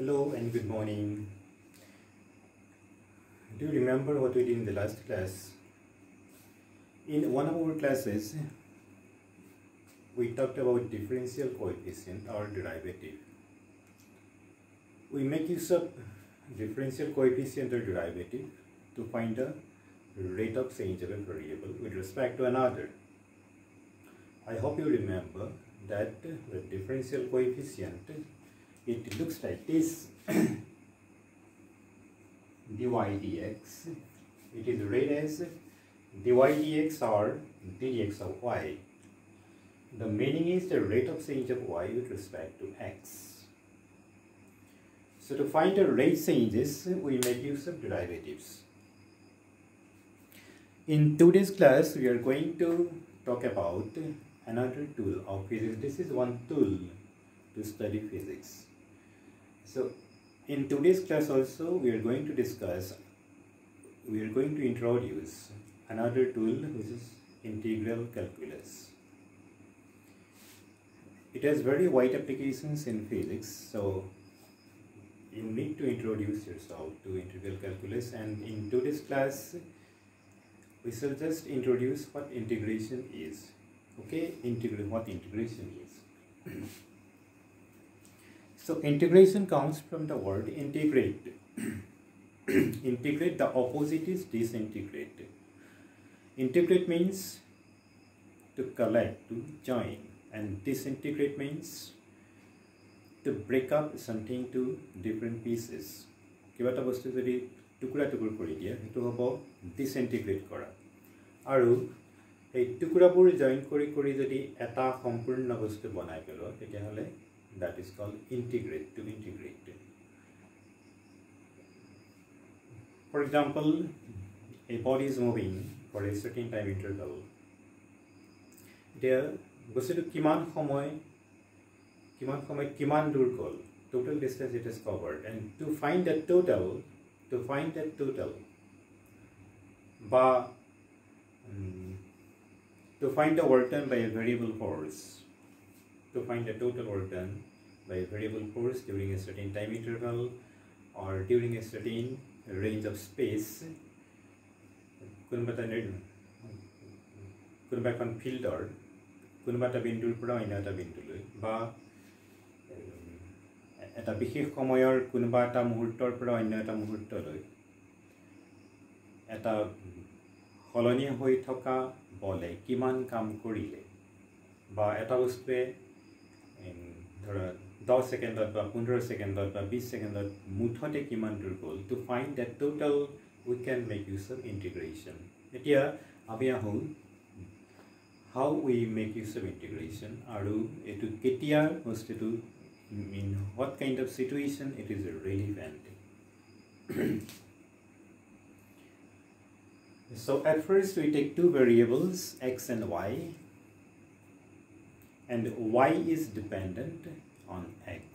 Hello and good morning. Do you remember what we did in the last class? In one of our classes, we talked about differential coefficient or derivative. We make use of differential coefficient or derivative to find the rate of change of a variable with respect to another. I hope you remember that the differential coefficient, it looks like this. dy dx, it is read as dy dx or dx of y. The meaning is the rate of change of y with respect to x. So to find the rate changes, we make use of derivatives. In today's class, we are going to talk about another tool of physics. This is one tool to study physics. So in today's class also, we are going to introduce another tool, which is integral calculus. It has very wide applications in physics, so you need to introduce yourself to integral calculus, and in today's class we shall just introduce what integration is. Okay, what integration is. So integration comes from the word integrate. Integrate, the opposite is disintegrate. Integrate means to collect, to join, and disintegrate means to break up something to different pieces. Kiba ta bostu jodi tukura tukur kori dia, etu hobo disintegrate kora. Aru ei tukurabur join kori jodi eta sampurna bostu banai pelo, tetia hole that is called integrate, to integrate. For example, a body is moving for a certain time interval. There, bostutu kiman samoy kiman dur gol, total distance it is covered, and to find that total, ba to find the work done by a variable force, to find the total work done by a variable force during a certain time interval or during a certain range of space, কোনোবা এখন ফিল্ডৰ কোনোবা এটা বিন্দুৰ পৰা অন্য এটা বিন্দুলৈ বা এটা বিশেষ সময়ৰ কোনোবা এটা মুহূৰ্তৰ পৰা অন্য এটা মুহূৰ্তলৈ এটা সলনি হৈ থকা বলে কিমান কাম কৰিলে বা এটা বস্তুৱে ধৰা 10 সেকেন্ডত বা 15 সেকেন্ডত বা 20 সেকেন্ডত মুঠতে কিমান দূৰ গল, to find that total we can make use of integration. এতিয়া আমি আহো how we make use of integration আৰু এটো কেতিয়া বস্তুটো in what kind of situation it is relevant. So at first we take two variables, x and y, and y is dependent on x.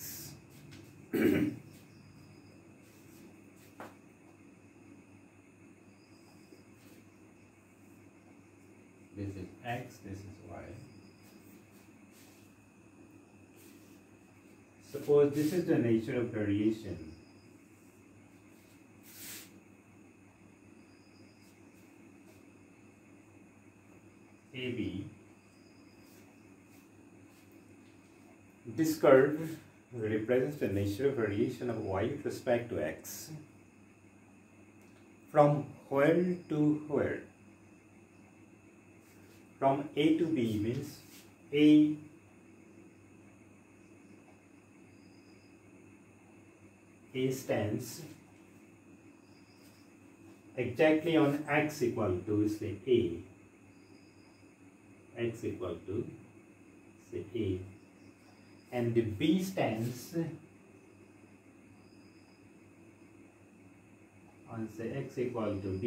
This is x, this is y. Suppose this is the nature of variation. AB. This curve represents the nature of variation of y with respect to x. From where to where? From A to B means A stands exactly on x equal to, say, A. X equal to, say, A. And the B stands on, say, x equal to B.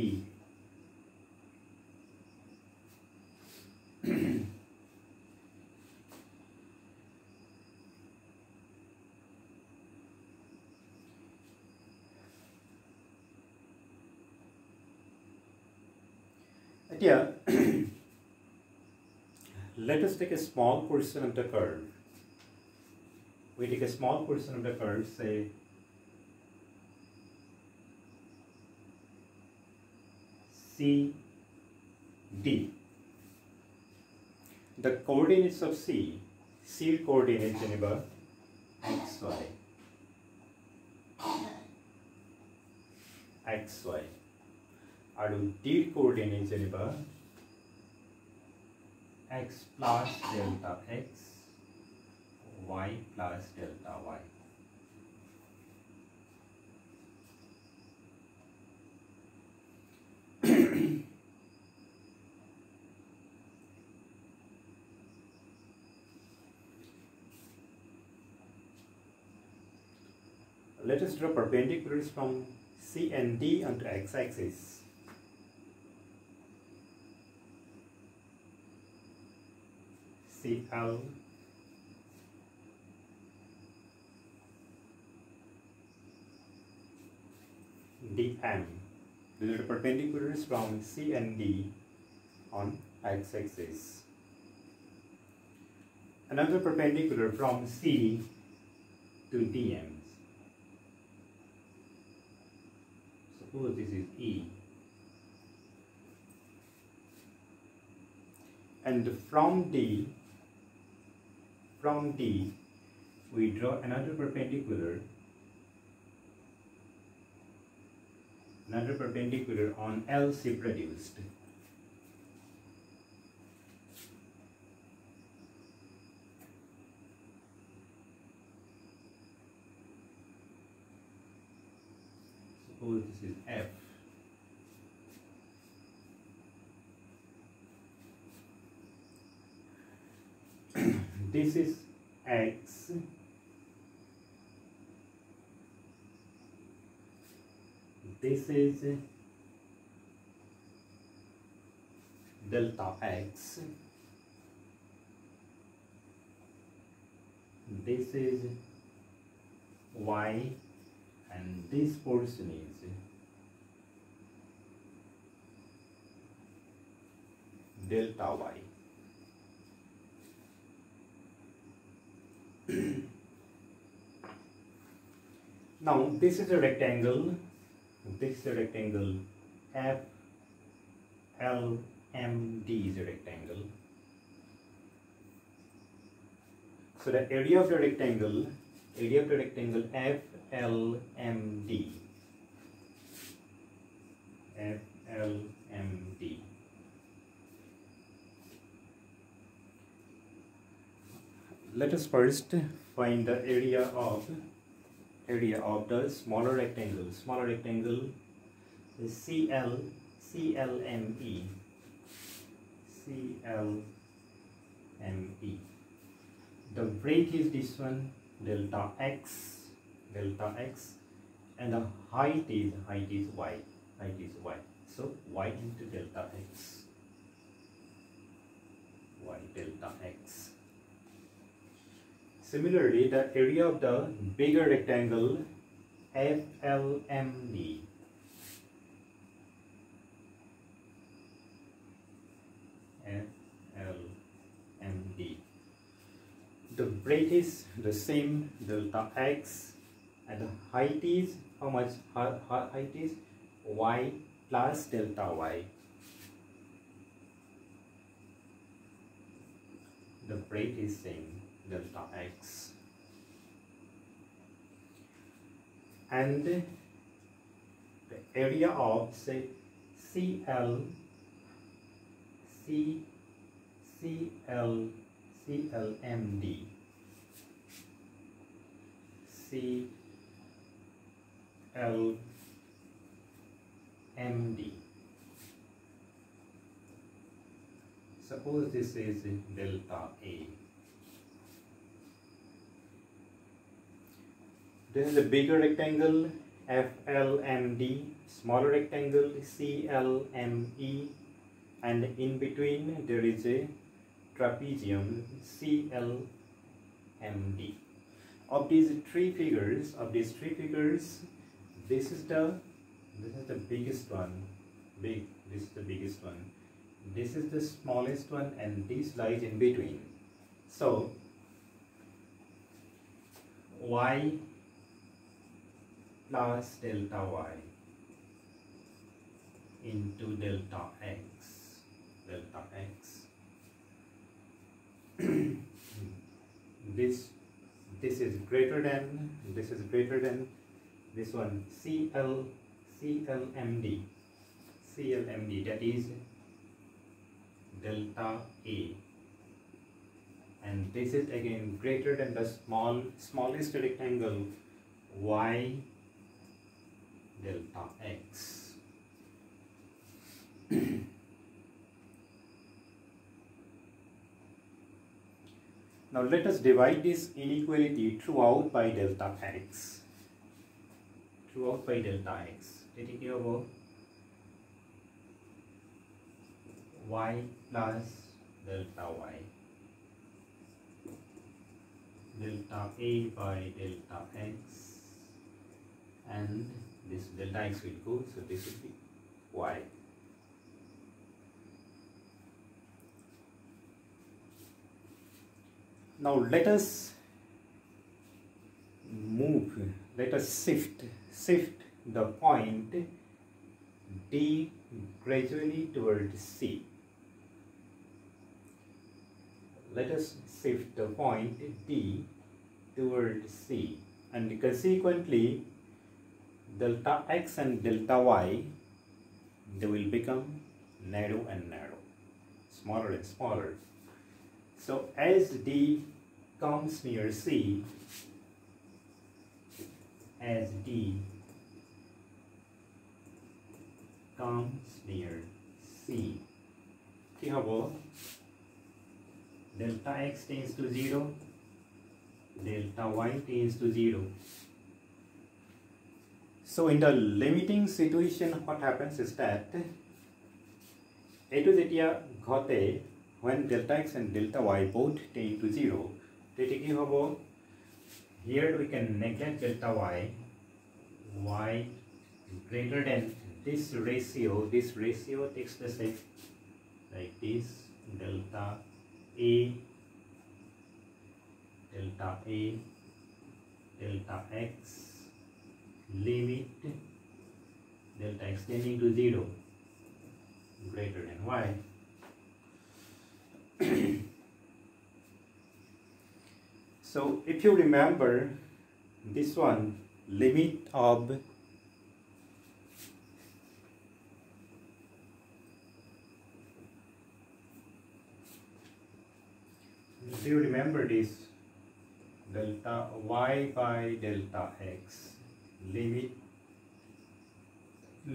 Yeah. Let us take a small portion of the curve. We take a small portion of the curve, say C, D. The coordinates of C coordinates jeneba xy, xy. আৰু D coordinates jeneba x plus delta x, y plus delta y. Let us draw perpendiculars from C and D onto x-axis. CL, DM. These are the perpendiculars from C and D on x-axis. Another perpendicular from C to DM. Suppose this is E. And from D, we draw another perpendicular on L C produced. Suppose this is F. This is X. This is delta X. This is Y, and this portion is delta Y. Now this is a rectangle. This is a rectangle. F L M D is a rectangle. So the area of the rectangle F L M D. F L M D. Let us first find the area of the smaller rectangle. Smaller rectangle is CLME. The breadth is this one, delta x, and the height is y. So y into delta x. Y delta x. Similarly, the area of the bigger rectangle FLMD. FLMD. The breadth is the same, delta x, and the height is how much? Height is y plus delta y. The breadth is same, delta x. And the area of, say, CLMD, suppose this is delta A. This is a bigger rectangle FLMD, smaller rectangle CLME, and in between there is a trapezium CLMD. Of these three figures, this is the biggest one. This is the biggest one. This is the smallest one, and this lies in between. So y plus delta y into delta x, delta x. this is greater than, this is greater than this one, CLMD, that is delta A, and this is again greater than the smallest rectangle y delta x. Now let us divide this inequality throughout by delta x. Throughout by delta x. Taking care of y plus delta y. Delta A by delta x. And this delta x will go, so this will be y. Now let us shift the point D gradually towards C. Let us shift the point D towards C, and consequently delta x and delta y, they will become narrow and narrow, smaller and smaller. So as D comes near C, as D comes near C, delta x tends to 0, delta y tends to 0. So in the limiting situation, what happens is that এইটো যেতিয়া ঘটে when delta x and delta y both tend to 0, তেতিয়া কি হ'ব? Here we can neglect delta y greater than this ratio takes the shape like this, delta A, delta x, limit delta x tending to 0 greater than y. So if you remember this one, limit of if you remember this, delta y by delta x, limit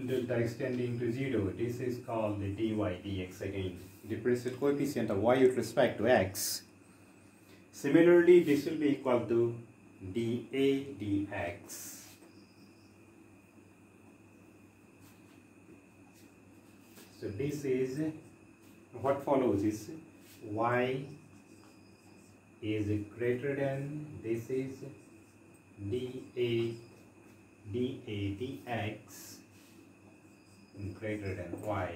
delta x tending to 0, this is called the dy dx again, differential coefficient of y with respect to x. Similarly, this will be equal to dA dx. So this is what follows is y is greater than, this is dA dx greater than y.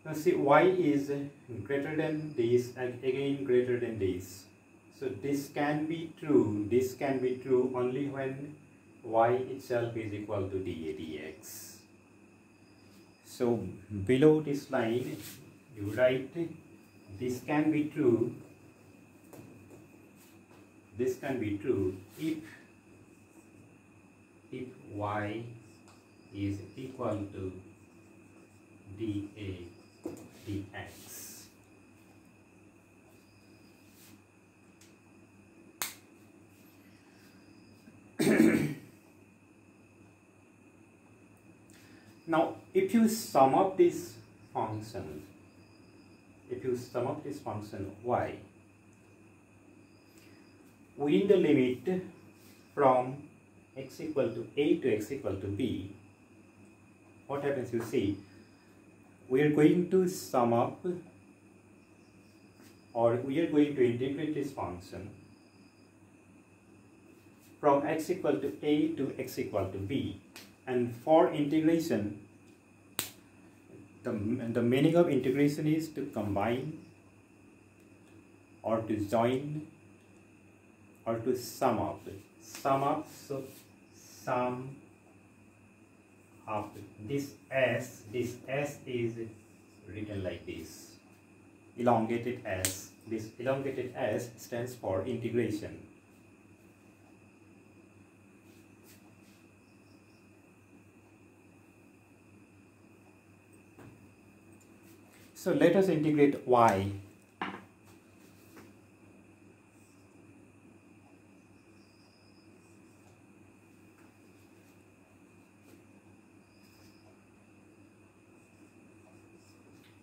Now see, y is greater than this and again greater than this. So this can be true only when y itself is equal to dA dx. So below this line you write this can be true if y is equal to dA dx. Now if you sum up this function, y within the limit from x equal to a to x equal to b, what happens? You see, we are going to sum up, or we are going to integrate this function from x equal to a to x equal to b, and for integration, the meaning of integration is to combine or to join or to sum up. So sum of this S is written like this, elongated S. This elongated S stands for integration. So let us integrate y.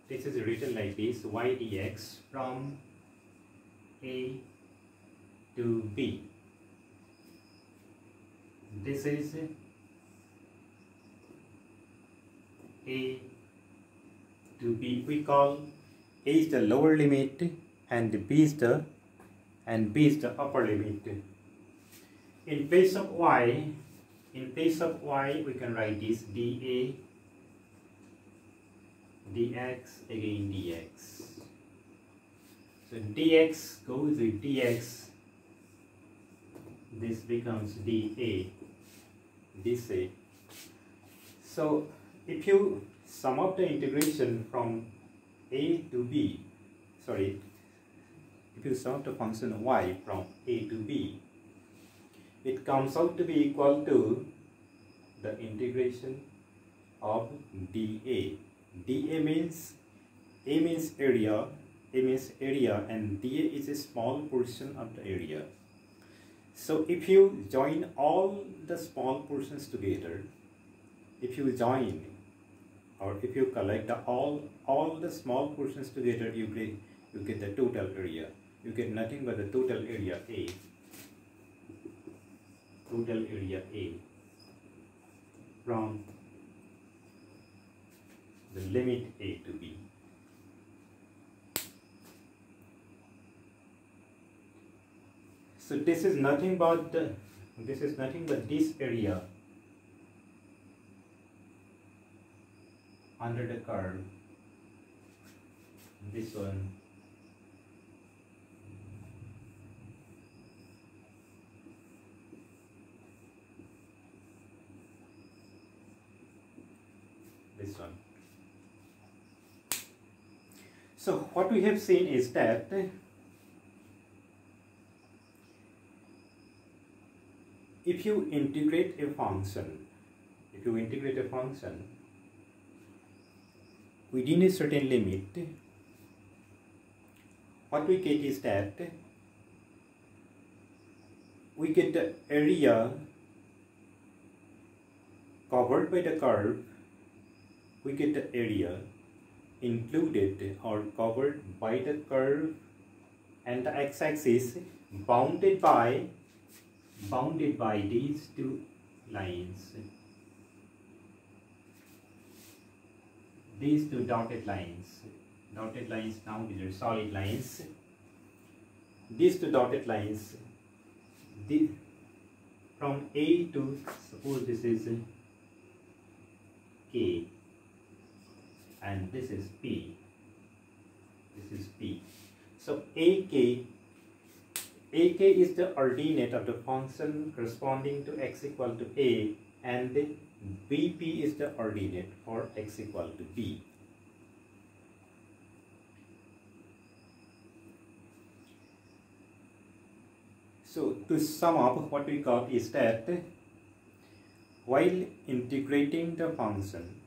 This is written like this, y dx from a to b. This is a to b. We call a is the lower limit and b is the upper limit. In place of y, we can write this dA dx again dx. So dx goes with dx. This becomes dA. This a. So if you sum up the integration from a to b, if you sum up the function y from a to b, it comes out to be equal to the integration of dA. dA means a means area, and dA is a small portion of the area. So if you join all the small portions together, if you join or if you collect all the small portions together, you get the total area. You get nothing but the total area A. Total area A from the limit A to B. So this is nothing but this area under the curve. This one. This one. So what we have seen is that if you integrate a function within a certain limit, what we get is that we get the area covered by the curve, we get the area included or covered by the curve and the x-axis bounded by these two lines, these two dotted lines. Now these are solid lines. These two dotted lines, from A to, suppose this is K and this is P. So AK is the ordinate of the function corresponding to x equal to A, and BP is the ordinate for x equal to B. So to sum up, what we got is that while integrating the function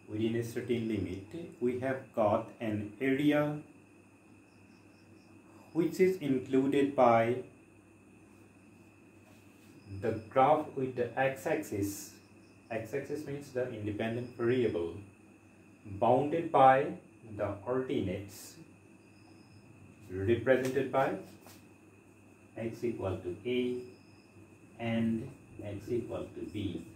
within a certain limit, we have got an area which is included by the graph with the x-axis. X-axis means the independent variable, bounded by the ordinates represented by x equal to A and x equal to B.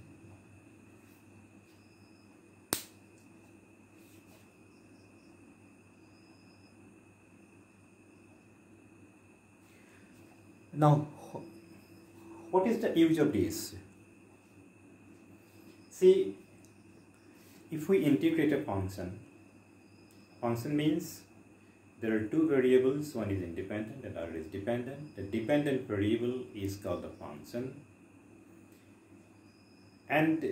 Now, what is the use of this? See, if we integrate a function means there are two variables, one is independent and the other is dependent. The dependent variable is called the function, And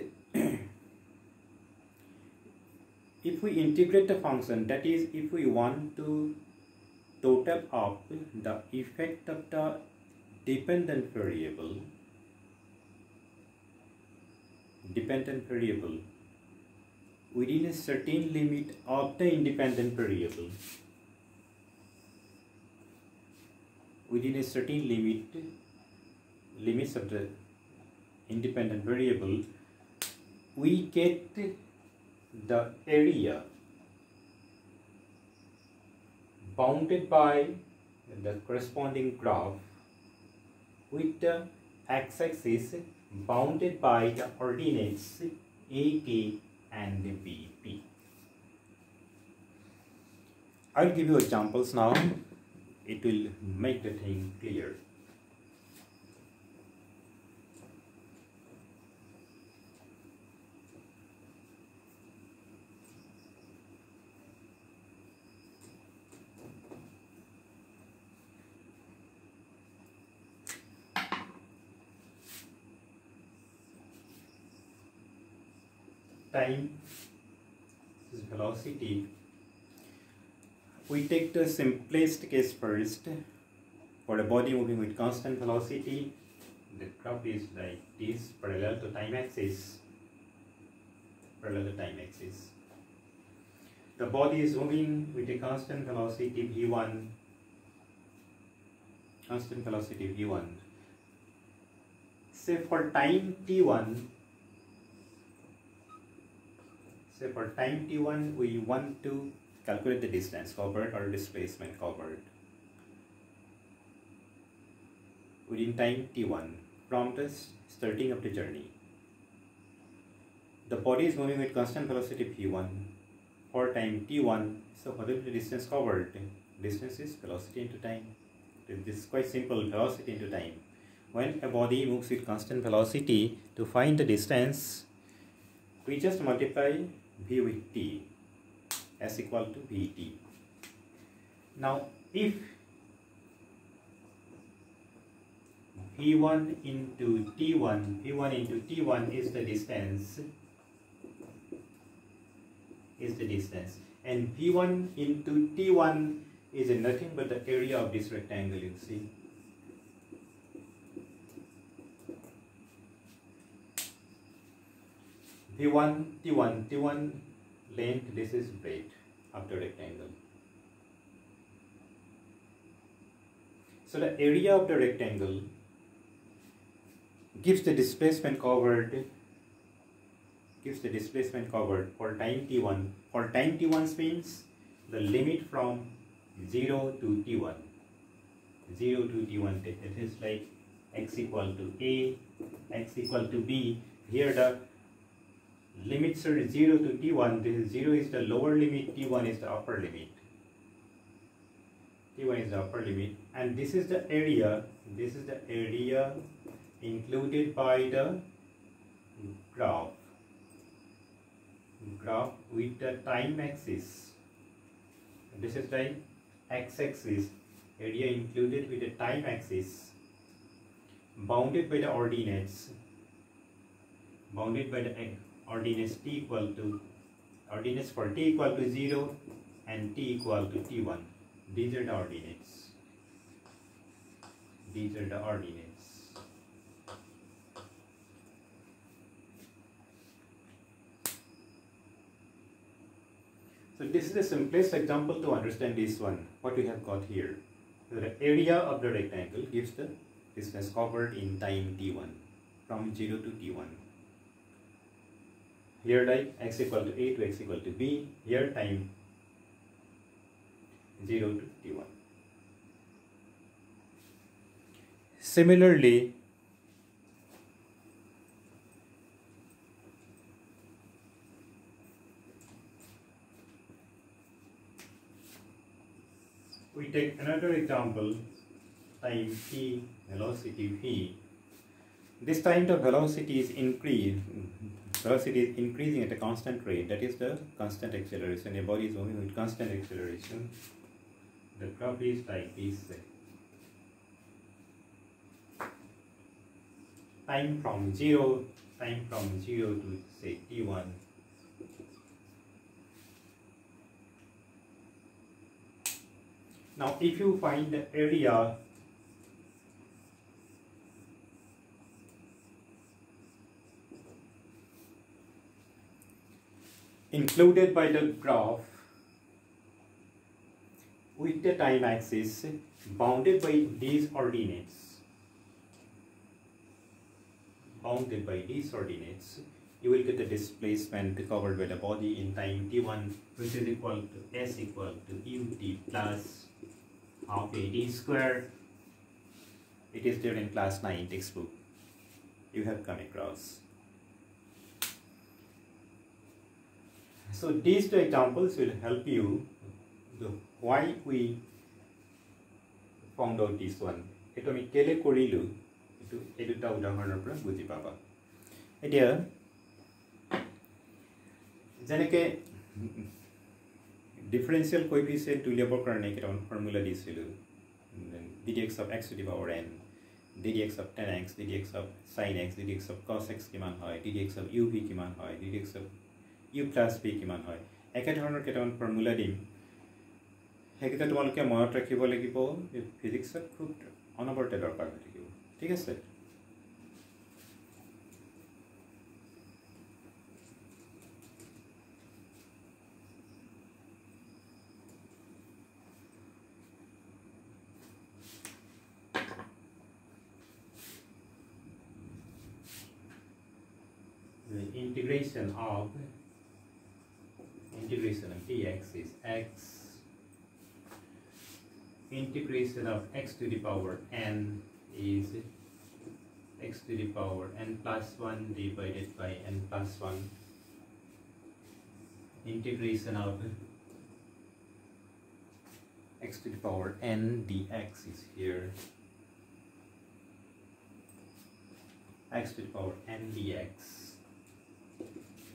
if we integrate the function, that is, if we want to total up the effect of the dependent variable within a certain limit of the independent variable, within a certain limits of the independent variable, we get the area bounded by the corresponding graph with the x-axis bounded by the ordinates AK and BP. I'll give you examples now. It will make the thing clear. Time is velocity. We take the simplest case first. For a body moving with constant velocity, the graph is like this, parallel to time axis. The body is moving with a constant velocity v1. Say for time t1, we want to calculate the distance covered or displacement covered within time t1 from the starting of the journey. The body is moving with constant velocity v1 for time t1. So what is the distance covered? Distance is velocity into time. This is quite simple, velocity into time. When a body moves with constant velocity, to find the distance, we just multiply v with t, s equal to vt. Now if v1 into t1 is the distance, and v1 into t1 is nothing but the area of this rectangle, you see. v1, t1 length, this is breadth of the rectangle. So the area of the rectangle gives the displacement covered for time t1. For time t1 means the limit from 0 to t1. It is like x equal to a, x equal to b. Here the limits are 0 to t1. This is 0 is the lower limit, t1 is the upper limit. And this is the area. Included by the graph with the time axis. This is the x-axis, area included with the time axis, bounded by the ordinates, t equal to, ordinates for t equal to 0 and t equal to t1. These are the ordinates. So this is the simplest example to understand this one, what we have got here. So the area of the rectangle gives the distance covered in time t1 from 0 to t1. Here like x equal to a to x equal to b, here time 0 to t1. Similarly, we take another example, time t, velocity v. This time the velocity is increasing at a constant rate, that is the constant acceleration. A body is moving with constant acceleration. The graph is like this. Time from 0 time from 0 to say t1. Now if you find the area included by the graph with the time axis bounded by these ordinates, you will get the displacement covered by the body in time t1, which is equal to s equal to ut plus half a d square. It is there in class 9 textbook. You have come across. So these two examples will help you why we found out this one. Eto ami kele korilu etu eduta udahoronor pora buji paba. Etia jeneke differential coefficient uliabor karone keton formula disilu ddx of x to the power n, ddx of tan x, ddx of sin x, ddx of cos x kiman hoy, ddx of uv kiman hoy, ddx of u plus b kiman hoy. Eke dhoroner keton formula dim হেকিটা তোমালোকে মনত ৰাখিব লাগিব ফিজিক্সত খুব অনবৰতে দৰকাৰ হৈ থাকিব ঠিক আছে the integration of dx is x, integration of x to the power n is x to the power n plus 1 divided by n plus 1. Integration of x to the power n dx is here. X to the power n dx.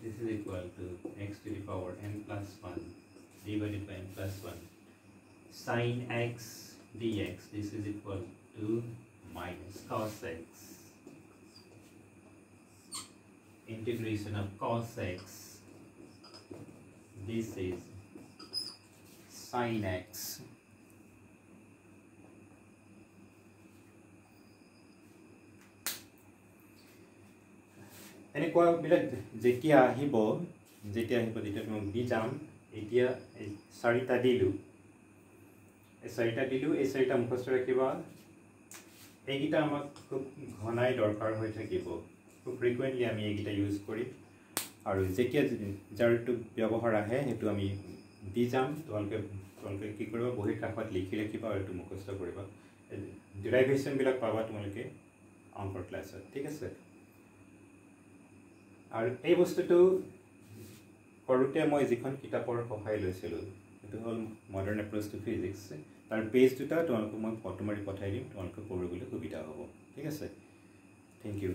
This is equal to x to the power n plus 1 divided by n plus 1. Sin x dx, this is equal to minus cos x. Integration of cos x, this is sin x. এনেকুৱা বিলাক যেতিয়া আহিব যেতিয়া তোমাক দি যাম এতিয়া চাৰিটা দিলো এই চাৰিটা মুখস্থ ৰাখিবা এইগিটা আমাক খুব ঘনাই দৰকাৰ হৈ থাকিব খুব ফ্ৰিকুৱেন্টলি আমি এইগিটা ইউজ কৰিম আৰু যেতিয়া যাৰটো ব্যৱহাৰ আহে হেতু আমি দি যাম তোমালোকে কি কৰিবা বহি কাষত লিখি ৰাখিবা আৰু এইটো মুখস্থ কৰিবা ডেৰিভেশ্যন বিলাক পাবা তোমালোকে অংকৰ ক্লাছত ঠিক আছে আৰু এই বস্তুটো কৰোতে মই যিখন কিতাপৰ সহায় লৈছিলো এটো হল মডাৰ্ন এপ্ৰোচ টু ফিজিক্স তাৰ পেজ দুটা তোমালোকক মই ফটো মাৰি পঠাই দিম তোমালোকে কৰিবলৈ সুবিধা হ'ব ঠিক আছে থ্যাংক ইউ